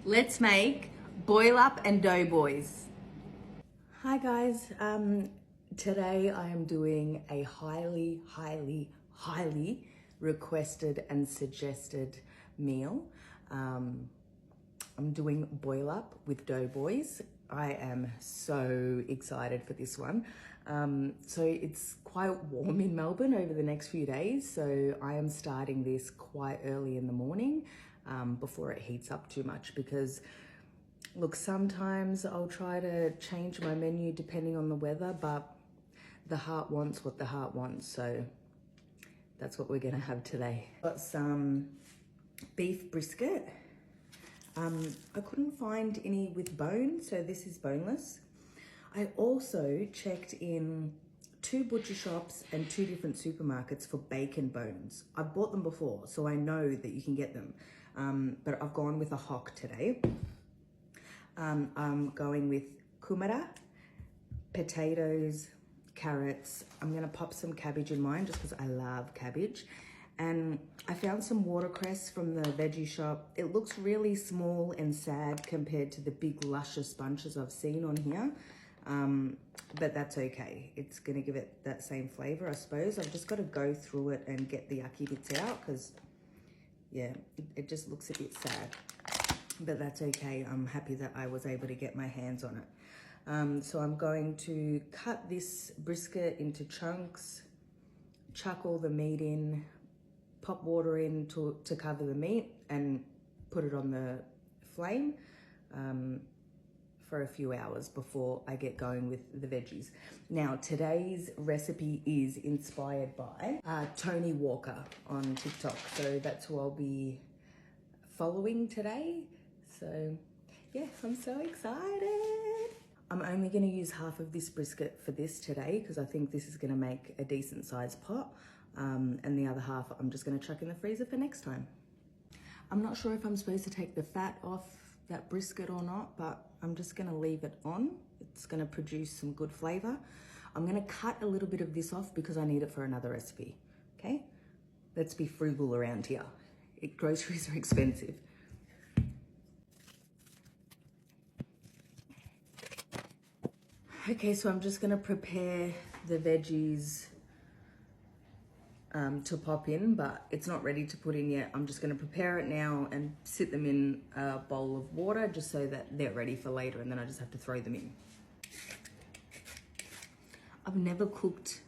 Let's make boil up and doughboys. Hi guys, today I am doing a highly requested and suggested meal. I'm doing boil up with doughboys. I am so excited for this one. So it's quite warm in Melbourne over the next few days, so I am starting this quite early in the morning before it heats up too much, because look, sometimes I'll try to change my menu depending on the weather, but the heart wants what the heart wants, so that's what we're gonna have today. Got some beef brisket. I couldn't find any with bone, so this is boneless. I also checked in 2 butcher shops and 2 different supermarkets for bacon bones. I've bought them before, so I know that you can get them, but I've gone with a hock today. I'm going with kumara, potatoes, carrots. I'm gonna pop some cabbage in mine just because I love cabbage. And I found some watercress from the veggie shop. It looks really small and sad compared to the big luscious bunches I've seen on here. But that's okay. It's gonna give it that same flavor, I suppose. I've just gotta go through it and get the yucky bits out because, yeah, it just looks a bit sad. But that's okay. I'm happy that I was able to get my hands on it. So I'm going to cut this brisket into chunks, chuck all the meat in, pop water in to cover the meat, and put it on the flame for a few hours before I get going with the veggies. Now, today's recipe is inspired by Tony Walker on TikTok. So that's who I'll be following today. So yeah, I'm so excited. I'm only gonna use half of this brisket for this today because I think this is gonna make a decent sized pot. And the other half I'm just gonna chuck in the freezer for next time. I'm not sure if I'm supposed to take the fat off that brisket or not, but I'm just gonna leave it on. It's gonna produce some good flavor. I'm gonna cut a little bit of this off because I need it for another recipe, okay? Let's be frugal around here. Groceries are expensive. Okay, so I'm just gonna prepare the veggies to pop in, but it's not ready to put in yet. I'm just gonna prepare it now and sit them in a bowl of water just so that they're ready for later, and then I just have to throw them in. I've never cooked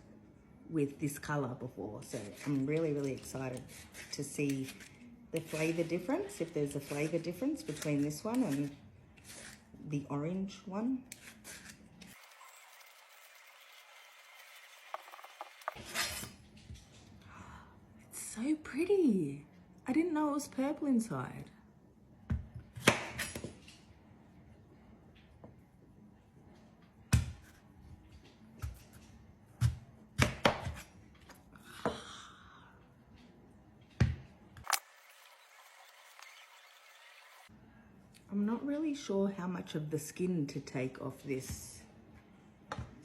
with this color before, so I'm really excited to see the flavor difference, if there's a flavor difference between this one and the orange one. So pretty. I didn't know it was purple inside. I'm not really sure how much of the skin to take off this.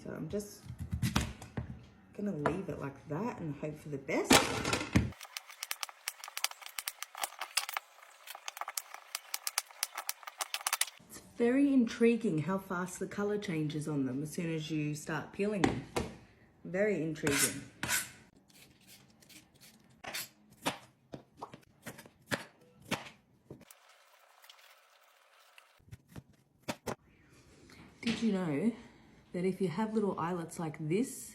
So I'm just gonna leave it like that and hope for the best. Very intriguing how fast the color changes on them as soon as you start peeling them. Very intriguing. Did you know that if you have little eyelets like this,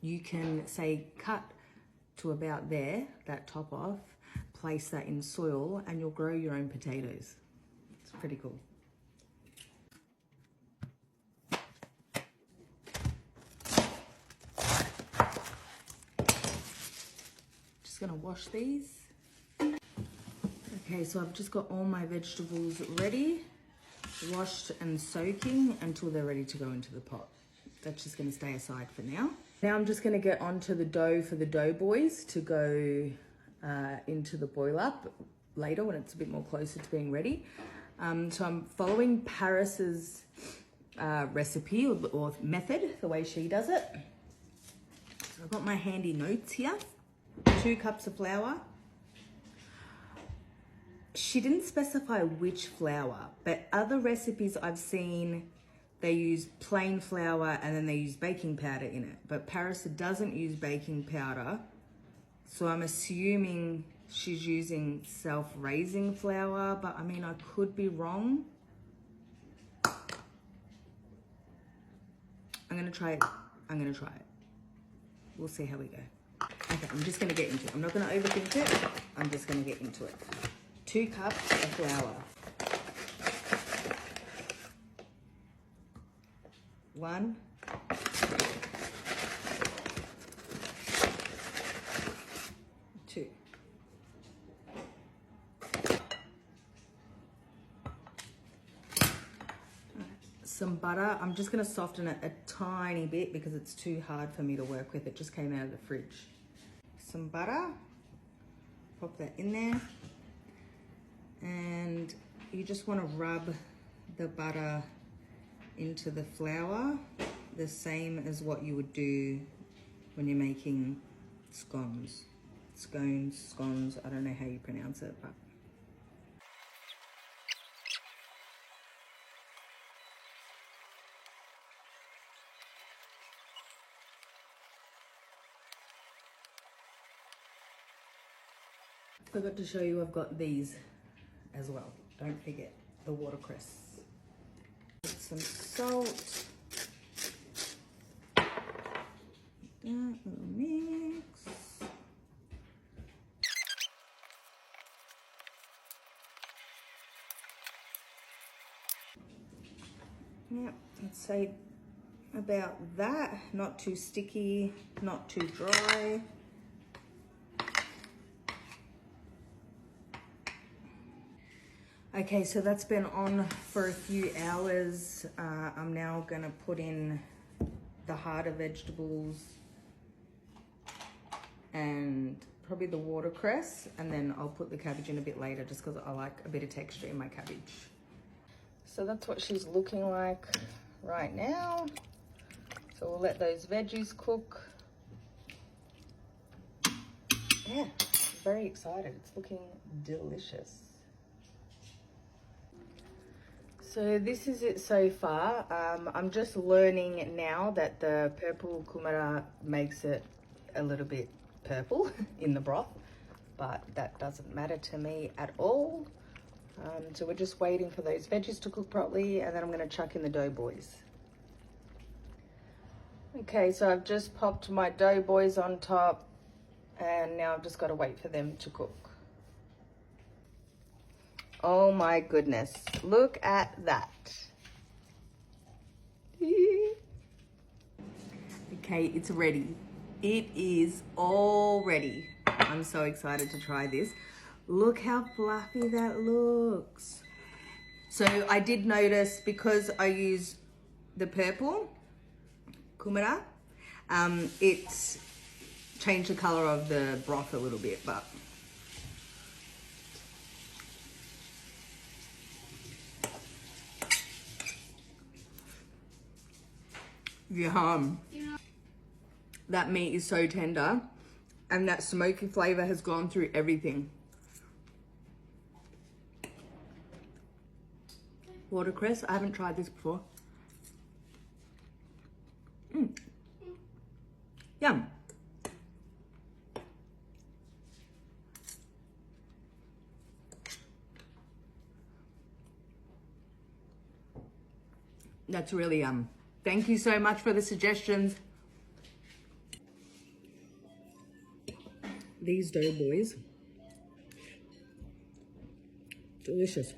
you can say cut to about there, that top off, place that in soil, and you'll grow your own potatoes. Pretty cool. Just gonna wash these. Okay, so I've just got all my vegetables ready, washed and soaking until they're ready to go into the pot. That's just gonna stay aside for now. Now I'm just gonna get onto the dough for the doughboys to go into the boil up later when it's a bit more closer to being ready. So I'm following Paris's recipe or method, the way she does it. So I've got my handy notes here. 2 cups of flour, She didn't specify which flour, but other recipes I've seen, they use plain flour and then they use baking powder in it. But Paris doesn't use baking powder, so I'm assuming she's using self-raising flour, but I mean, I could be wrong. I'm gonna try it. We'll see how we go. Okay, I'm just gonna get into it. I'm not gonna overthink it. I'm just gonna get into it. 2 cups of flour. 1. 2. Some butter. I'm just gonna soften it a tiny bit because it's too hard for me to work with. It just came out of the fridge. Some butter. Pop that in there. And you just want to rub the butter into the flour, the same as what you would do when you're making scones. Scones, I don't know how you pronounce it, but. Forgot to show you I've got these as well. Don't forget the watercress. Put some salt. That little mix. Yep, I'd say about that. Not too sticky, not too dry. Okay, so that's been on for a few hours. I'm now gonna put in the harder vegetables and probably the watercress, and then I'll put the cabbage in a bit later just because I like a bit of texture in my cabbage. So that's what she's looking like right now. So we'll let those veggies cook. Yeah, very excited. It's looking delicious. So this is it so far. I'm just learning now that the purple kumara makes it a little bit purple in the broth, but that doesn't matter to me at all. So we're just waiting for those veggies to cook properly, and then I'm gonna chuck in the doughboys. Okay, so I've just popped my doughboys on top, and now I've just gotta wait for them to cook. Oh my goodness, look at that. Okay, it's ready. It is all ready. I'm so excited to try this. Look how fluffy that looks. So I did notice, because I use the purple kumara, it's changed the color of the broth a little bit, but yum. That meat is so tender, and that smoky flavor has gone through everything. Watercress, I haven't tried this before. Yum. That's really yum. Thank you so much for the suggestions. These doughboys, delicious.